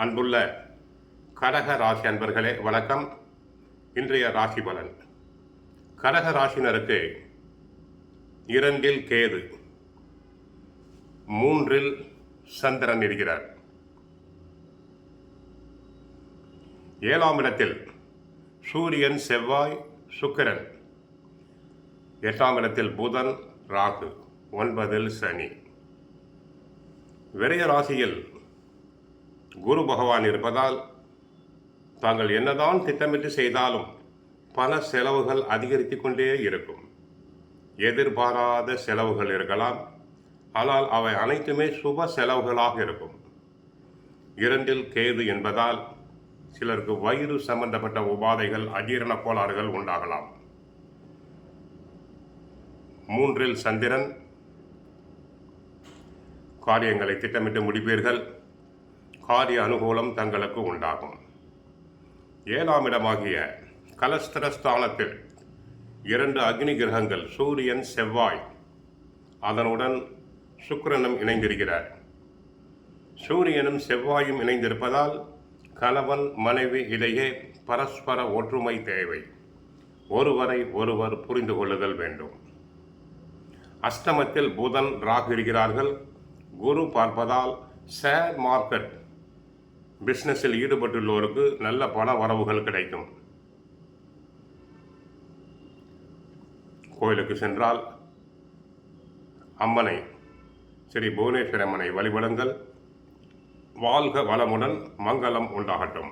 அன்புள்ள கடக ராசி அன்பர்களே வணக்கம். இன்றைய ராசி பலன். கடக ராசினருக்கு 2 கேது, 3 சந்திரன் இருக்கிறார். 7ஆம் இடத்தில் சூரியன், செவ்வாய், சுக்கிரன். 8ஆம் இடத்தில் புதன், ராகு. 9 சனி. விரைய ராசியில் குரு பகவான் இருப்பதால் தாங்கள் என்னதான் திட்டமிட்டு செய்தாலும் பல செலவுகள் அதிகரித்து கொண்டே இருக்கும். எதிர்பாராத செலவுகள் இருக்கலாம், ஆனால் அவை அனைத்துமே சுப செலவுகளாக இருக்கும். 2 கேது என்பதால் சிலருக்கு வயிறு சம்பந்தப்பட்ட உபாதைகள், அஜீரண கோளாறுகள் உண்டாகலாம். 3 சந்திரன். காரியங்களை திட்டமிட்டு முடிப்பீர்கள். காரிய அனுகூலம் தங்களுக்கு உண்டாகும். 7ஆம் இடமாகிய கலஸ்திரஸ்தானத்தில் 2 அக்னி கிரகங்கள் சூரியன், செவ்வாய், அதனுடன் சுக்கிரனும் இணைந்திருக்கிறார். சூரியனும் செவ்வாயும் இணைந்திருப்பதால் கணவன் மனைவி இடையே பரஸ்பர ஒற்றுமை தேவை. ஒருவரை ஒருவர் புரிந்து கொள்ளுதல் வேண்டும். அஷ்டமத்தில் புதன், ராகு இருக்கிறார்கள். குரு பார்ப்பதால் ஷேர் மார்க்கெட் பிஸ்னஸில் ஈடுபட்டுள்ளோருக்கு நல்ல பண வரவுகள் கிடைக்கும். கோயிலுக்கு சென்றால் அம்மனை, ஸ்ரீ புவனேஸ்வரி அம்மனை வழிபடுங்கள். வாழ்க வளமுடன், மங்களம் உண்டாகட்டும்.